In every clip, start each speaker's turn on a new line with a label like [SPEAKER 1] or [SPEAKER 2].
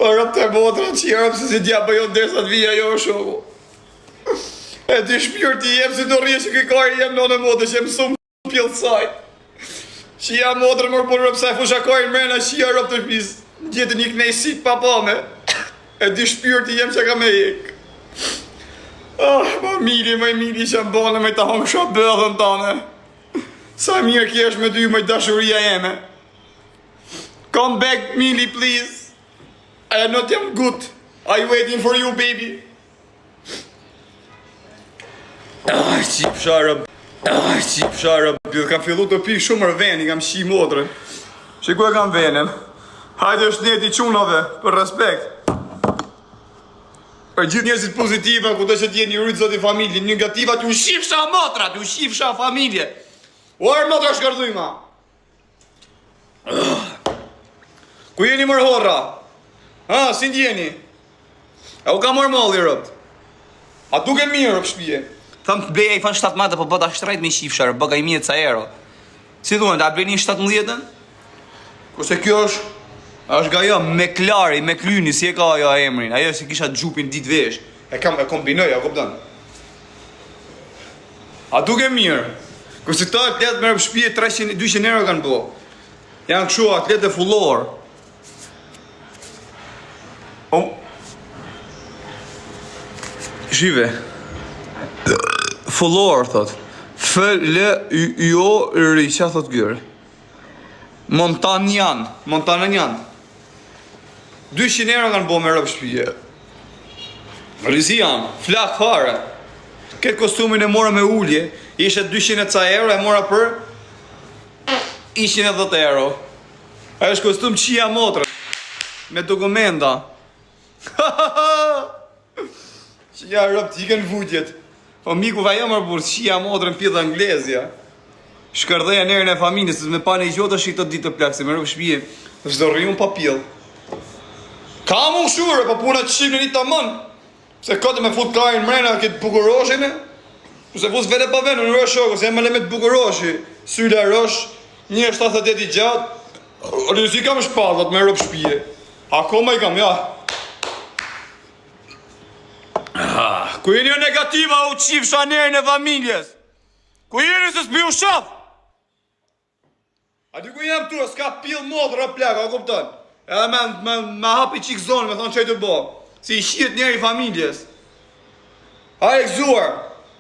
[SPEAKER 1] Po rëp të motra që jërëm se si dja bëjon dersa të vija jo shoku. E dy shpjur ti jem si do rrje që këkari jem në motë që jem sumë pjellësaj. Që jam motrë mërë për rëp se fushakari mrena që jërëm të shpiz. Gjetë një knejësit papame. E dy shpjur ti jem që ka me jek. Ma mili që më bënë me të hongë shumë bëdhën tane. Sa mirë kjesh me dy me dashuria jeme. Come back, Mili, please. I am not yet good. I'm waiting for you, baby. Qip sharë. Kam fillu të pi shumë rëveni, kam shi motrën. Shikoj kam venën. Hajde është njeti qunave, për respekt. Për gjithë njerëzit pozitiva, ku të që t'jeni një rritë zoti familje, negativa t'u shifsha motra, t'u shifsha familje. Uarë motra shkardujma. Ku jeni mërë horra? Ha, si ndjeni? E u ka mërë molli rëpt. A duke mirë rëpt shpije?
[SPEAKER 2] Thëmë të bleja i fanë 17 po bëta shtrejt me shifsha, bëga i mjetë ca ero. Si duhen, da bleni 17-ën?
[SPEAKER 1] Kurse kjo është
[SPEAKER 2] ga jo, me klari, me klyni, si e ka ajo emrin. Ajo si kisha gjupin dit vesh.
[SPEAKER 1] E kombinoj, a kupton. A duke mirë? Kurse këta atletë me rëpt shpije 200 euro kanë bo. Janë këshu atletë e fullor.
[SPEAKER 2] Shive. Fullor, thot. F-L-Y-O-R-I, qa thot gjërë? Montanjan.
[SPEAKER 1] 200 euro kanë bo me rëp shpije. Rizi janë, flak fare. Këtë kostumin e mora me ullje, ishe 200 ca euro, e mora për 110 euro. A është kostum qia motrë, me dokumenta. Qia rëp t'iken vujtjet. Po miku va jam arbur, qia motrën pjellë anglezja. Shkërdheja nërën e familjes, me pa në i gjotë është i të ditë të plakse, me rëp shpije. Shdo rriun pa pjellë. Ka mu shure, pa puna që shqip në një të mënë. Se këtë me fut karin mrena këtë bukuroshine. Se fut vete pa venë, në rrë shokë, se e me le me të bukuroshi. Syla rësh, 1,78 i gjatë. Rësi kam shpallat me rëp shpije. Akoma i kam, ja. Ku jeni o negativa u qifsha nërën e familjes? Ku jeni se s'pi u shaf? A di ku jam tu, s'ka pil modë rëp plak, a kupton? Edhe me hapi qik zonë, me thonë që e të bo. Si i shiet njerë i familjes. A e këzuar.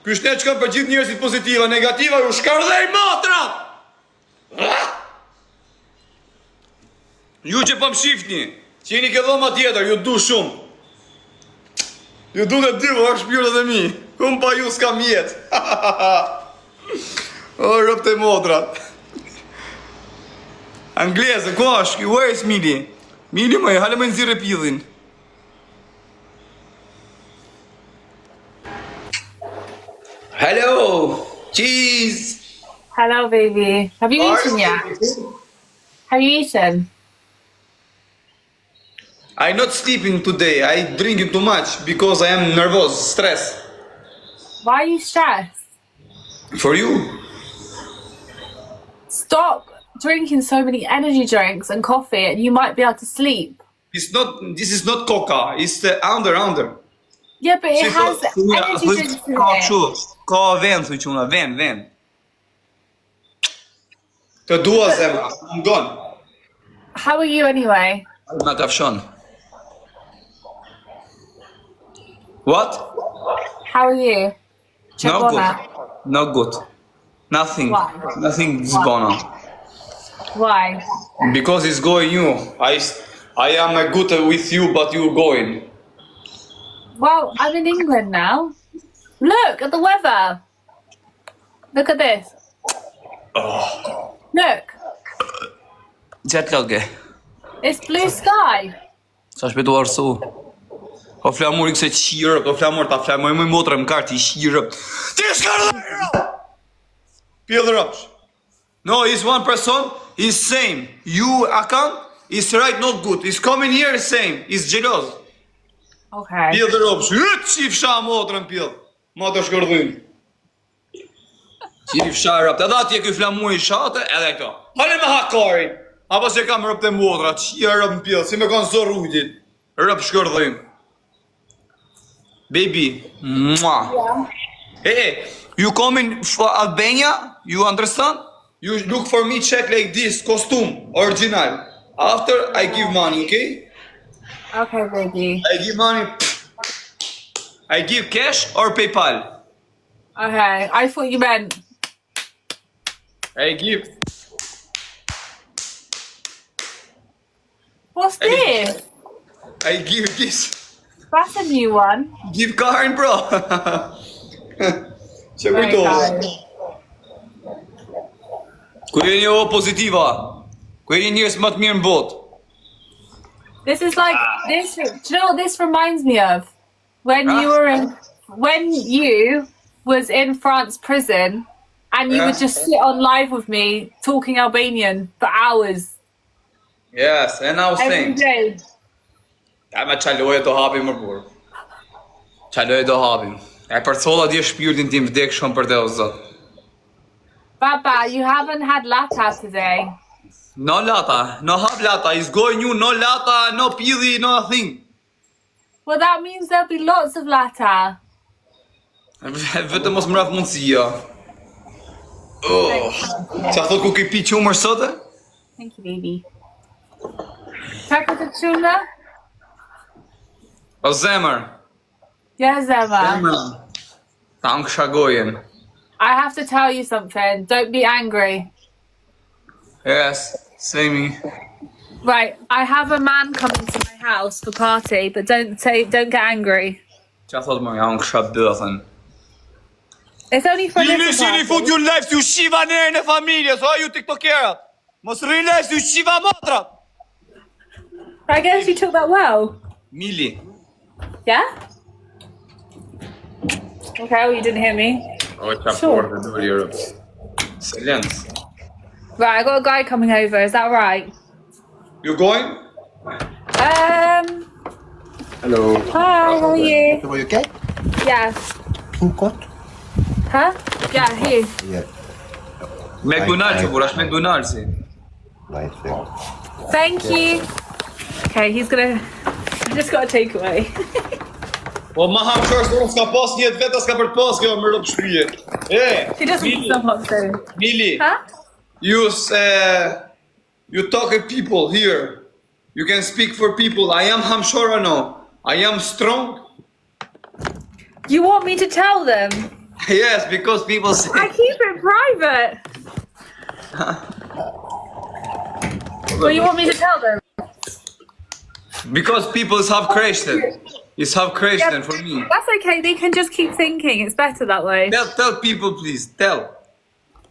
[SPEAKER 1] Kështë ne që kam për gjithë njerësit pozitiva, negativa, ju shkardhej matra! Ju që pëm shifni, që jeni ke dhoma tjetër, ju du shumë. Ju du dhe dy, është shpjurët dhe mi. Kumë pa ju s'kam jetë. O, rëpte modrat. Anglezë, ku është? Where is Mili? Mili mëj, halë më nëzirë e pillin. Hello! Cheese!
[SPEAKER 3] Hello, baby. Have you eaten yet? Have you eaten?
[SPEAKER 1] I'm not sleeping today. I drinking too much because I am nervous, stress.
[SPEAKER 3] Why are you stressed?
[SPEAKER 1] For you?
[SPEAKER 3] Stop drinking so many energy drinks and coffee and you might be able to sleep.
[SPEAKER 1] This is not coca, it's the under.
[SPEAKER 3] Yeah, but it has energy drinks in it.
[SPEAKER 2] Ka vend, thuj quna, vend.
[SPEAKER 1] Të dua zemra, më ngon.
[SPEAKER 3] How are you anyway?
[SPEAKER 2] Na kafshon. What?
[SPEAKER 3] How are you?
[SPEAKER 2] Not good. Nothing.
[SPEAKER 3] Why?
[SPEAKER 2] Nothing's going on.
[SPEAKER 3] Why?
[SPEAKER 1] Because it's going you. I am good with you, but you going.
[SPEAKER 3] Well, I'm in England now. Look at the weather. Look at this. Look.
[SPEAKER 2] Gjatë logge.
[SPEAKER 3] It's blue sky.
[SPEAKER 2] Sa shpetu arsu. O flamur i këse qirë, o flamur ta flamur, më motra më kartë i qirë. Ti shkarë dhe!
[SPEAKER 1] Pjellë rëpsh.
[SPEAKER 2] No, it's one person, it's same. You account, it's right, not good. It's coming here, same. It's jealous.
[SPEAKER 3] Okay.
[SPEAKER 1] Pjellë rëpsh. Ytë qif sha motrën pjellë. Motra shkërdhyn.
[SPEAKER 2] Qif sha rëpt. Edhe ati e këj flamur i shate, edhe këto.
[SPEAKER 1] Hale me hakarin. Apo se kam rëpt e motra, qia rëpt në pjellë, si me kanë zorë ujtit. Rëp shkërdhim. Baby. Mwah. Hey, you coming for Albania? You understand? You look for me check like this, costume, original. After I give money, okay?
[SPEAKER 3] Okay, baby.
[SPEAKER 1] I give money. I give cash or PayPal.
[SPEAKER 3] Okay, I thought you meant.
[SPEAKER 1] I give.
[SPEAKER 3] What's this?
[SPEAKER 1] I give this.
[SPEAKER 3] That's a new one.
[SPEAKER 1] Give Karen, bro. Që
[SPEAKER 3] Very
[SPEAKER 1] kujtohet.
[SPEAKER 3] nice.
[SPEAKER 2] Ku jeni o pozitiva? Ku jeni njerëz më të mirë në botë?
[SPEAKER 3] This is like this. Do you know what this reminds me of? When you were when you was in France prison, and you would just sit on live with me talking Albanian for hours
[SPEAKER 1] Yes, and I was
[SPEAKER 3] every
[SPEAKER 1] saying.
[SPEAKER 3] day.
[SPEAKER 1] Ja, me qaloje të hapim më burë.
[SPEAKER 2] Qaloje do hapim. E për colla dje shpirtin tim vdek shumë për te o zot.
[SPEAKER 3] Baba, you haven't had lata today.
[SPEAKER 2] No lata, no hap lata, is going you, no lata, no pidhi, no nothing.
[SPEAKER 3] Well, that means there'll be lots of lata.
[SPEAKER 2] Vetëm mos mraf mundësia. Oh. Qa thot ku ki pi qumër sote?
[SPEAKER 3] Thank you, baby. Chocolate tuna?
[SPEAKER 2] O zemër.
[SPEAKER 3] Yes, Emma.
[SPEAKER 2] Ta më kësha gojen.
[SPEAKER 3] I have to tell you something. Don't be angry.
[SPEAKER 2] Yes, say me.
[SPEAKER 3] Right, I have a man coming to my house for party, but don't get angry.
[SPEAKER 2] Qa thot më, ja më kësha bëthën.
[SPEAKER 3] It's only for a
[SPEAKER 2] Lili,
[SPEAKER 3] little
[SPEAKER 2] si një fut
[SPEAKER 3] party.
[SPEAKER 2] ju live si u shiva nërën e familjes, o ju tiktokerat. Mos rri live si u shiva motrat.
[SPEAKER 3] I guess you took that well.
[SPEAKER 2] Mili.
[SPEAKER 3] Yeah? Okay, well, you didn't hear me.
[SPEAKER 2] O, qa
[SPEAKER 3] Sure.
[SPEAKER 2] porë dhe duri rëp. Silence.
[SPEAKER 3] Right, I got a guy coming over. Is that right?
[SPEAKER 1] You going?
[SPEAKER 4] Hello.
[SPEAKER 3] Hi, how are you?
[SPEAKER 4] Are you okay?
[SPEAKER 3] Yeah.
[SPEAKER 4] Pink coat?
[SPEAKER 3] Huh? Yeah, here.
[SPEAKER 4] Yeah.
[SPEAKER 2] McDonald's, kur është McDonald's.
[SPEAKER 4] Nice thing.
[SPEAKER 3] Thank you. Okay, he's gonna. I just got a takeaway.
[SPEAKER 1] Po ma ham qërës të unë s'ka pas njetë vetë, s'ka për të pas kjo më rëpë shpije.
[SPEAKER 3] She doesn't
[SPEAKER 1] Mili,
[SPEAKER 3] some hot soon.
[SPEAKER 1] Mili,
[SPEAKER 3] Huh?
[SPEAKER 1] you talk to people here. You can speak for people. I am Hamshora now. I am strong.
[SPEAKER 3] You want me to tell them?
[SPEAKER 1] Yes, because people say.
[SPEAKER 3] I keep it private. Well, you want me to tell them?
[SPEAKER 2] Because people is half Christian. It's half Christian for me.
[SPEAKER 3] That's okay. They can just keep thinking. It's better that way.
[SPEAKER 2] Tell people please, tell.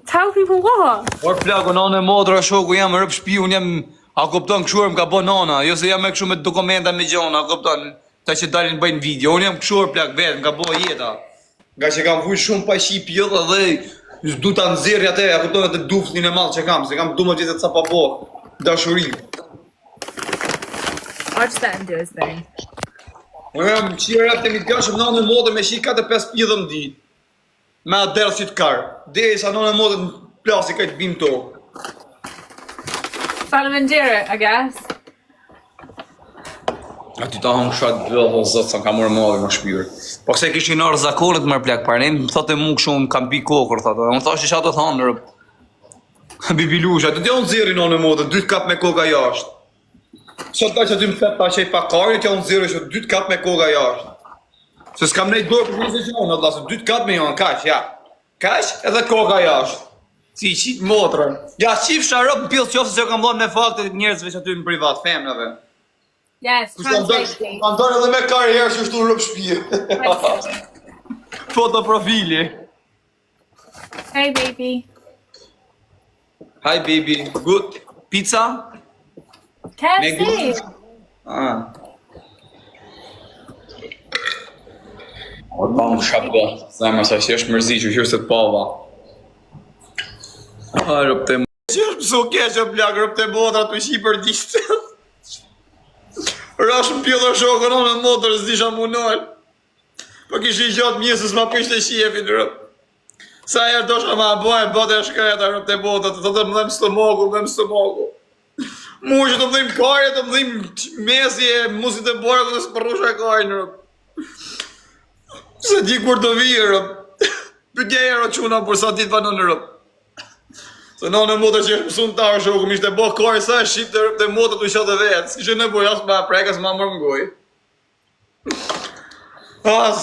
[SPEAKER 3] Tell people what?
[SPEAKER 2] Por plaku, nane modra shoku jam rëp shpi, unë jam, a kupton këshuar më ka bo nana, jo se jam e këshu me dokumenta me gjona, a kupton, ta që dalin bëjnë video, unë jam këshuar plak vetë, më ka bo jeta.
[SPEAKER 1] Nga që kam vuj shumë pa shi pjellë dhe du ta nëzirë atë, a kupton atë dufnin e malë që kam, se kam du më gjithë të ca pa bo, dashuri.
[SPEAKER 3] I'll just let him do his thing.
[SPEAKER 1] Unë jam qirë rap të mi t'gashëm nane modër me shi 4-5 pjellë më di. Me atë derë si të karë. Dhe sa nane modër në plasi ka të bim to.
[SPEAKER 3] Solomon Jarrett, I guess.
[SPEAKER 2] A ty ta hëm këshat bëllë, o zëtë, sa ka mërë madhe më shpyrë. Po këse kishin orë zakonët mërë plak parë, më thote mu këshu më kam pi kokër, thote, më thash isha të thanë rëp.
[SPEAKER 1] Bibilusha, të t'ja unë ziri nane modër, 2 kap me koka jashtë. Sot da që ty më fett ta që i pakari, t'ja unë ziri që 2 kap me koka jashtë. Se s'kam nejtë dorë për njëse që unë, se 2 kap me janë, kash, ja. Kash edhe koka jashtë. Si i qitë motrën. Ja, qifsha rëp në pillë qofë se që kam blonë me fakte njerëzve që aty në privat, femnave.
[SPEAKER 3] Yes, translating.
[SPEAKER 1] Kam dorë edhe me karierë që shtu rëp shpije. Foto profili.
[SPEAKER 3] Hey, baby.
[SPEAKER 2] Hi baby, good? Pizza?
[SPEAKER 3] KFC.
[SPEAKER 2] Ah. O ta më shabë, zajma sa që është mërzi që hyrë se të pava. A, rëp të më.
[SPEAKER 1] Që është pëso keqë plak, rëp të motra të shi për dishtë. Rash më pjellë shokën onë në motër, s'disha munoj. Po kishë i gjatë mjesës ma pishtë e shjefin rëp. Sa herë dosha ma bojnë, bote e shkreta rëp të motra, të thotë më dhe më stomaku. Mu që të mdhim kare, të mdhim mesi e musit e bërë dhe së përrusha kare në rëp. Se di kur të vijë rëp. Pytje e rë quna për sa ditë banon në rëp. Se në në motër që është mësun të arë shokëm, ishte bo kare sa e shqip të rëp të motër të isha të vetë. S'kishe në bojë asë ma preka, s'ma mërë mgoj.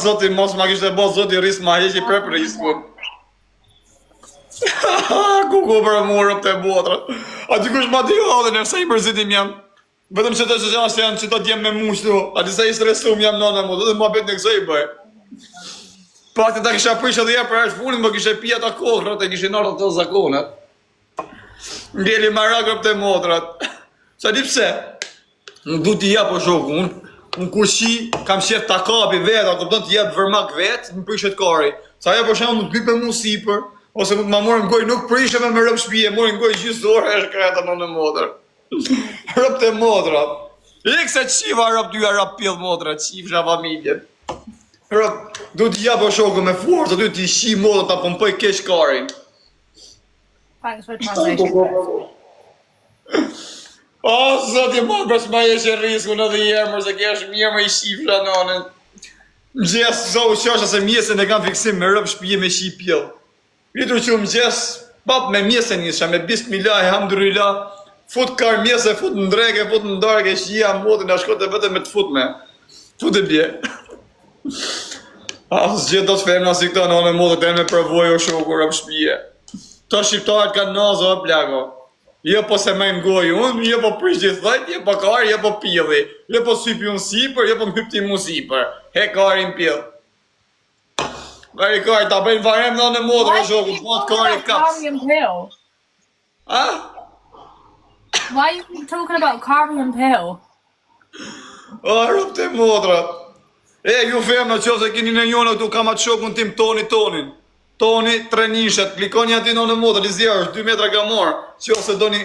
[SPEAKER 1] Zoti, mos ma kishte bo zoti rrisë ma heqi për rrisë. Kuku për mu rëp të botra. A di kush ma di hodhe nërsa i përzitim jam. Vetëm që të që janë që të djem me mushtu. A di sa i stresum jam nona mu, dhe ma bet në kësë i bëj. Pak të ta kisha prish edhe ja për është funin, më kishe pia ta kohrat e kishe nërë të zakonat. Ngjeli marak rëp të motrat. Sa di pse? Unë du t'i jep o shoku, unë kur shi kam shef ta kapi vetë, a kupton t'i jep vërmak vetë, më prishet kari. Sa ja për shemë më t'lipe mu sipër, ose më morën goj, nuk prisheme me rëp shpije, morën goj gjithë dorë e shkreta në motër. Rëp të motrat. Ik se qiva rëp t'yja rëp pjellë motrat, qifsha familjen. Rëp, du t'i jep o shoku me forës, du t'i shi motrat ta pëmpoj kesh karin.
[SPEAKER 3] Thanks for translation.
[SPEAKER 1] O, zoti ma bërës ma jeshe risku në dhe jemër, se kesh mirë me i shifra nënën. Mëgjes, zohu qasha se mjesën e kam fiksim me rëp shpije me shi pjellë. Vitur që mëgjes, pap me mjesën isha, me bismillah, hamdurillah, fut kar mjesë, fut në dreke, fut në darke, shia motin, a shkote vetëm me të fut me. Fut e bje. Zgjet do të femna si këta nënë motë të me përvoj o shoku rëp shpije. Ta shqiptarët kanë nazo o plako. Je po se me ngoj unë, je po prish gjithajt, je po kari, je po pili. Je po sypi unë sipër, je po më hypti mu sipër. He kari në pil. Kari, ta bëjnë varem në modrë o shoku, po të kari kaps.
[SPEAKER 3] Carving and pill?
[SPEAKER 1] Ha?
[SPEAKER 3] Why are you talking about carving and pill?
[SPEAKER 1] O, rëp të modrat. Ju femna që se kini në njone këtu kam atë shokun tim tonin. Toni, 3 nishet, klikoni ati në modrë, lizjarë, është 2 metra gamor, që ose doni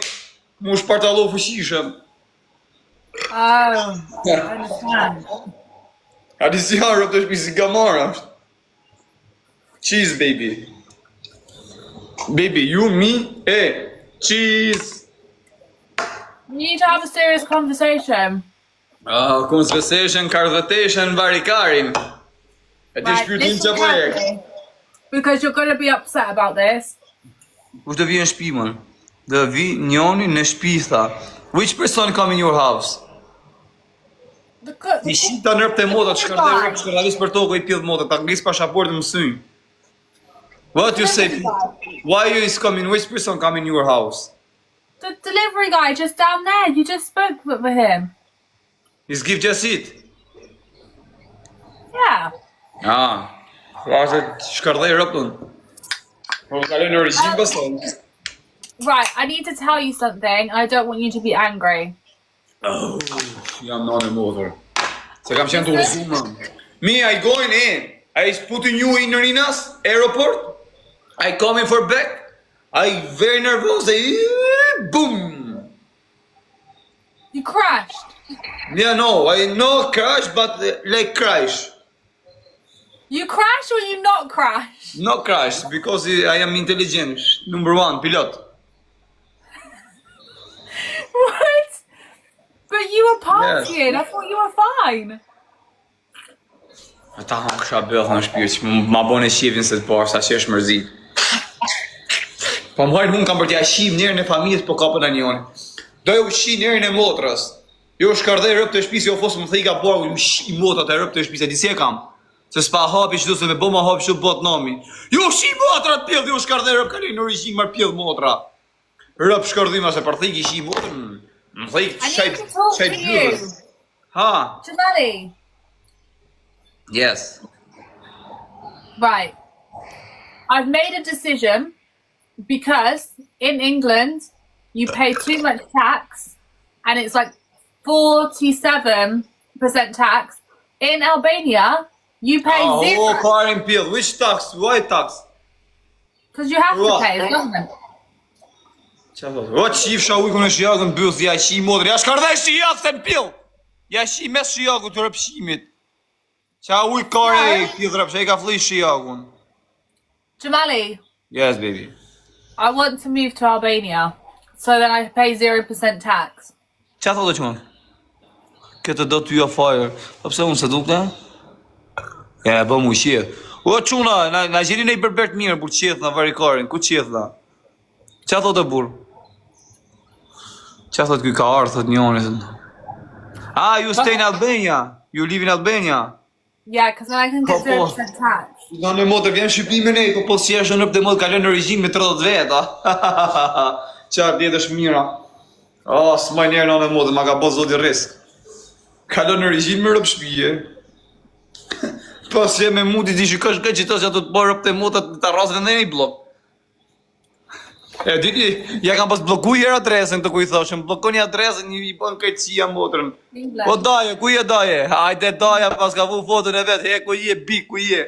[SPEAKER 1] mu shpartalo fushishëm.
[SPEAKER 3] Oh, I understand.
[SPEAKER 1] A lizjarë rëp të shpisi gamor është. Cheese, baby. Baby, you, me, cheese.
[SPEAKER 3] You need to have a serious conversation.
[SPEAKER 1] Conversation, conversation, varikarin. E ti shpyrtin që projekt.
[SPEAKER 3] Because you're going to be upset about this.
[SPEAKER 2] Kush do vi në shtëpi më? Do vi njoni në shtëpi tha. Which person come in your house?
[SPEAKER 1] Ti shita nërp të modat, shkardis për toko i pjellë modat, ta ngris pasaportë më synë. What you say? Why is coming? Which person come in your house?
[SPEAKER 3] The delivery guy just down there. You just spoke with him.
[SPEAKER 2] Is give just it?
[SPEAKER 3] Yeah.
[SPEAKER 1] Shkardaj rëptun. Po kaloj në regjim pason.
[SPEAKER 3] Right, I need to tell you something. I don't want you to be angry.
[SPEAKER 1] Oh, jam në modër. Se kam qenë të urzumë. Me, I going in. I putting you in Rinas airport. I coming for back. I very nervous. Boom.
[SPEAKER 3] You crashed.
[SPEAKER 1] Yeah, no, I no crash, but like crash.
[SPEAKER 3] You crash or you not crash?
[SPEAKER 1] No crash, because I am intelligent. Number 1, pilot.
[SPEAKER 3] What? But you were partying. I thought you were fine.
[SPEAKER 1] Ata ham kësha bëllë në shpirë që ma bone shqivin se të parë, sa që është mërzit. Po më hajnë kam për t'ja shqim njerën e familjes, po kapën a njoni. Do ju shqi njerën e motrës. Jo shkardej rëp të shpisi, jo fosë më thej ka borë, ju shqi motrat e rëp të shpisi, e disi e kam. Se s'pa hapi që du se me bo ma hapi që bot nami. Jo shqi motrat pjellë, jo shkardej rëp kalin në origin marë pjellë motra. Rëp shkardima se për thej ki shqi motrë, më thej qajt bjërës. Ha?
[SPEAKER 3] Jamali.
[SPEAKER 1] Yes.
[SPEAKER 3] Right. I've made a decision because in England you pay too much tax and it's like 47% tax. In Albania you pay zero.
[SPEAKER 1] Oh, Karin Pjell, which tax? Why tax?
[SPEAKER 3] Because you have to pay, government.
[SPEAKER 1] O qifsha ujku në shijagën bëllë, ja shi modrë, ja shkardaj shijagë se në pjellë. Ja shi mes shijagu të rëpshimit. Qa uj kare pjellë rëpshë, e ka fli shijagun.
[SPEAKER 3] Jamali,
[SPEAKER 1] Yes, baby.
[SPEAKER 3] I want to move to Albania so then I pay 0% tax.
[SPEAKER 2] Qa thotë që më? Këtë do t'y afajër. Po pse unë se dukte? Ja, bë mu qith. O, quna, na gjeni ne i berbert mirë, bur qith na varikarin. Ku qith na? Qa thotë e bur? Qa thotë kuj ka ardhë, thotë njoni. Ah, you stay in Albania. You live in Albania.
[SPEAKER 3] Yeah, because then I can get 0% tax.
[SPEAKER 1] Nga në modër vjen Shqipëri me nej, po si është në për të modë kalon në regjim me 30 veta. Qarë djetë është mira. S'maj njerë në modë, ma ka po zoti risk. Kalon në regjim me rëpë shpije. Po si e me mundi di shikosh këtë që të të po rëpë të modë të rrasë në një blok. E diti, ja kam pas bloku i adresën të ku i thoshëm, blokon një adresën një i bën këtë qia motrën. Po daje, ku je daje? Hajde daja pas ka vu fotën e vetë, he ku je, bik, ku je?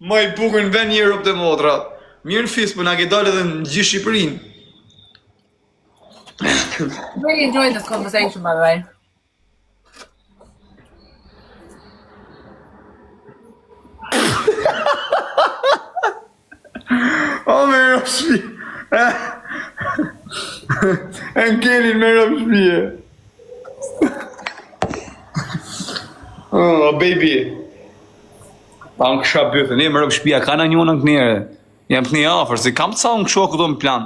[SPEAKER 1] Ma i bukën ven një rëpë të motra. Mirë në fisë, për nga ke dalë edhe në gjithë Shqipërinë.
[SPEAKER 3] Really enjoyed this conversation, by the way.
[SPEAKER 1] O, me rëpë shpije. E në kelin me rëpë shpije. Oh, baby. Pa në kësha bëthën, e më rëpë shpija, ka në njënë në kënjere. Jam të një afer, se kam të sa në këshua këto në plan.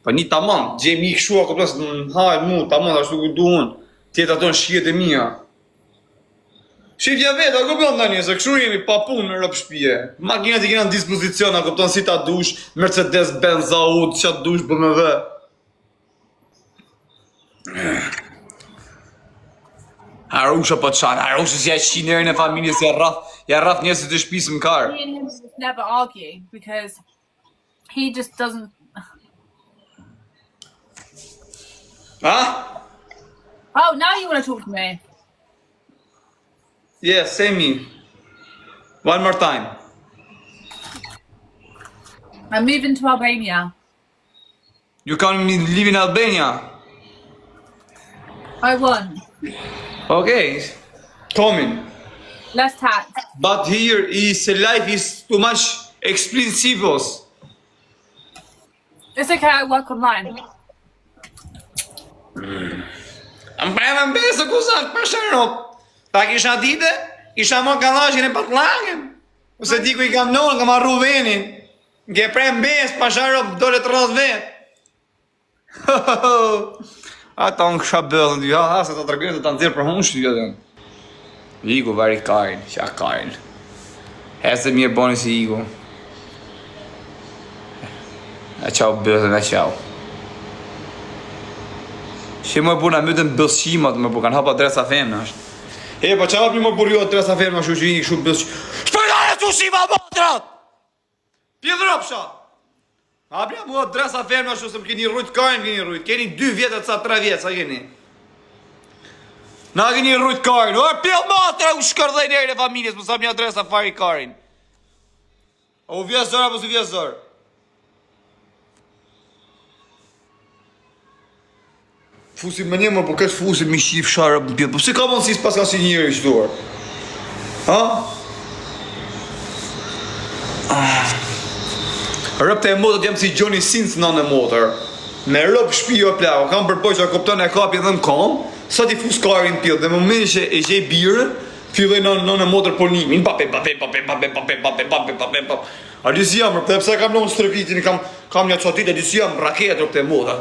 [SPEAKER 1] Pa një tamam, gjemi i këshua këto në hajë mu, tamam, ashtu ku duhen. Tjetë ato në shqiet e mija. Shqipja vetë, a këpëton të një, se këshu jemi pa punë në rëpë shpije. Makinat i kena në dispozicion, a këpëton si ta dush, Mercedes, Benz, Audi, qa dush, BMW. Harusha po qanë, harusha si ja qinerën e familjes, ja rrath njësit të shpisë më karë.
[SPEAKER 3] Me and him just never argue because he just doesn't.
[SPEAKER 1] Ha?
[SPEAKER 3] Oh, now you want to talk to me.
[SPEAKER 1] Yes, say me. One more time.
[SPEAKER 3] I'm moving to Albania.
[SPEAKER 1] You can live in Albania?
[SPEAKER 3] I won.
[SPEAKER 1] Okay, coming.
[SPEAKER 3] Less tax.
[SPEAKER 1] But here is life is too much expensive.
[SPEAKER 3] It's okay, I work online.
[SPEAKER 1] Am prema mbesë kuzak për shërop. Ta kisha dite, isha mo kalashin e patlangin. Ose di ku i kam nonë, kam arru venin. Nge prem mbesë pa shërop, dole të rrës vet. Ata unë kësha bëllën dy, se të tërgjën të të nëzirë për hunë shtyja dhe. Igu vari karin, qa karin. Hese mirë boni si Igu. E qau bëllën, e qau. Që më buna mytën bëllëshimat, më bu kanë hapa dresa femna është. E, pa qa hapni më burjo dresa femna shu që i shu bëllëshimat. Shpërgare të ushima motrat! Pjedhrëpsha! Hapni mua dresa femna shu se më keni rrujt karin, keni 2 vjetë sa 3 vjetë, sa keni? Na keni rrujt karin, o pjedh motra u shkërdhej njerën e familjes, më sa një adresa fari karin. O u vjesë zërë, apo si vjesë zërë? Fusi më një më, po këtë fusi mi shqif sharë më pjetë, po si ka mundësis pas ka si njëri i qëtuar? Ha? Rëpë të e motët jam si Johnny Sins në në motër. Me rëpë shpio e plako, kam përpoj që a kopton e kapje dhe në kam, sa ti fus karin pjetë, dhe më meni që e gjej birën, filloj në në motër pornimin, pape. A disi jam, rëpë, pse kam në strëvitin, kam një qotit, a disi jam raket rëpë të e motër,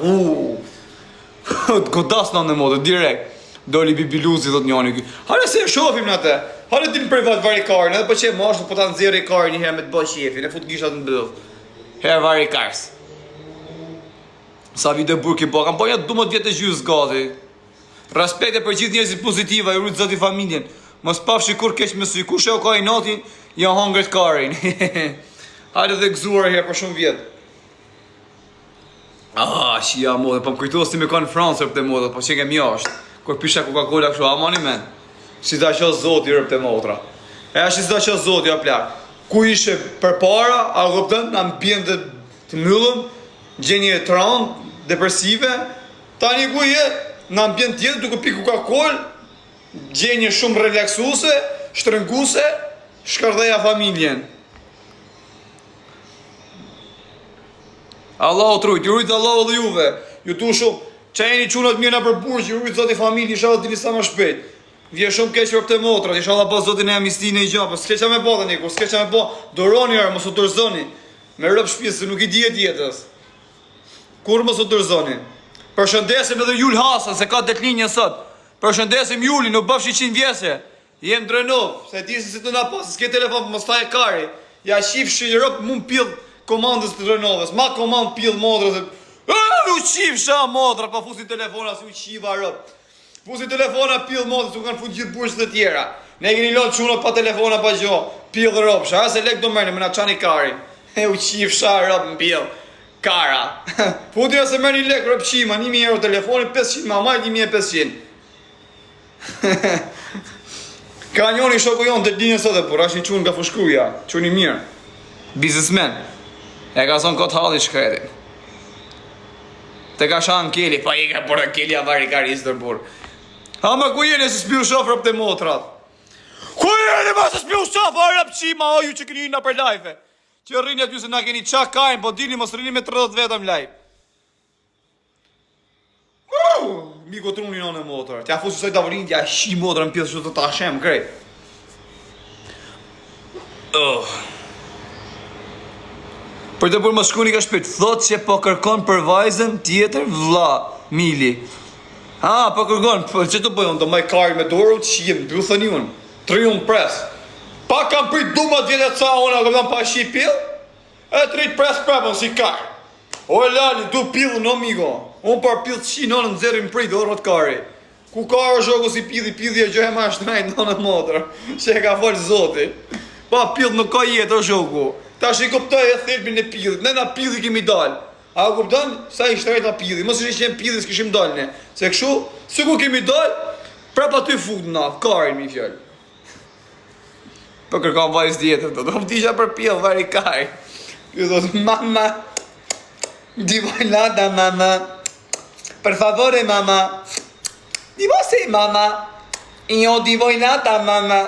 [SPEAKER 1] të godas në modë, direkt. Doli bibiluzi, thot njani. Hale se e shofim në te. Hale ti në privat vari karin, edhe për që e mashtu po ta nëzirë i karin njëherë me të bëj shefin, e fut gishat në bëllë. Herë vari kars. Sa vide burki po, kam po një 12 vjetë e gjysë gati. Respekte për gjithë njerëzit pozitiva, i rrujtë zëti familjen. Mos pafshi kur keq me sy, kush e o ka i natin, janë hangret karin. Hale dhe gëzuar herë për shumë vjetë. Shia modë, po më kujtu si me ka në Fransë rëpë të modë, po që kemi jashtë. Kur pisha Coca-Cola kështu, amani men. Si ta qo zoti rëpë të motra. E ashtë si ta qo zoti, a plak. Ku ishe për para, a gëptën, në ambjent të mëllëm, gjenje të randë, depresive. Tani ku jetë, në ambjent tjetë, duke pi Coca-Cola, gjenje shumë relaksuse, shtrënguse, shkardheja familjen. Allah o trujt, ju rujtë Allah o dhe juve. Ju tu shumë, Qa jeni qunat mirë në për burgj, ju rujtë zoti familje, isha dhe dini sa më shpejt. Vje shumë keq për të motrat, isha dhe po zotin e amnistin e i gjapë, s'keqa me po dhe një, kur s'keqa me po, doroni arë, mos u tërzoni, me rëp shpisë, se nuk i dihet jetës. Kur mos u tërzoni? Përshëndesim edhe Jul Hasan, se ka detlinje sot. Përshëndesim Juli, nuk bëfshi 100 vjese. Jem Drenov, se ti si të na pas, s'ke telefon për mos ta e kari. Ja shif shirop mund pill komandës të Drenovës, ma komand pill modrës. U qif sha modra, pa fusin telefona si u qiva rëp. Fusin telefona pill modrës, u kanë fut gjithë burqës të tjera. Ne keni lotë qunot pa telefona pa gjo, pill rëp sha, se lek do mërë, me na qani kari. U qif sha rëp në pill. Kara. Futja se mërë një lek rëpqima, 1.000 euro telefoni, 500 mamaj, 1.500. Ka njoni shoku jonë të dinje sot e por, ashtë një qunë nga fushkruja, qunë i mirë. Biznesmen. E ka son këtë halli shkreti. Te ka shanë Keli, pa i ka por Keli avari ka rrisë tërbur. Ha ma ku jeni se s'piu shof rëp të motrat? Ku jeni ma se s'piu shof rëpqima, o ju që këni në për lajfe? Që rrini aty se na keni qa kajnë, po dini mos rrini me 30 vetëm laj. Miko truni në në motor. Tja fusi soj tavërin, tja shi motor në pjesë që të ta shem, krejt. Për të për më shkuni ka shpit, thot që po kërkon për vajzën tjetër vlla, Mili. Po kërkon, që të bëjon, do maj kari me dorë, që jem, du thëni unë, triun pres. Pa kam prit dumat vjetë e ca ona, kam tam pa shi pil, e trit pres prapën si kar. O e lali, du pilë në migo, unë par pilë të shi në nëzerin prit, o rrët kari. Ku kar zhogu si pidhi e gjohe ma shtrajnë në në motër, që e ka folë zoti. Pa pilë nuk ka jetë o zhogu, ta shi kuptoj e thelbin e pidhit, ne na pidhi kemi dal. A kupton, sa i shtrajt a pidhi, mos ishë qenë pidhi s'kishim dalne. Se këshu, si ku kemi dal, prapa ty fut na, karin mi fjallë. Po kërkon vajzë tjetër, do më tisha për pjellë, vari kaj. Ju do të mama, divojnata mama, per favore mama, divose mama, io divojnata mama.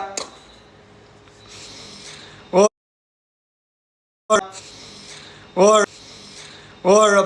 [SPEAKER 1] Or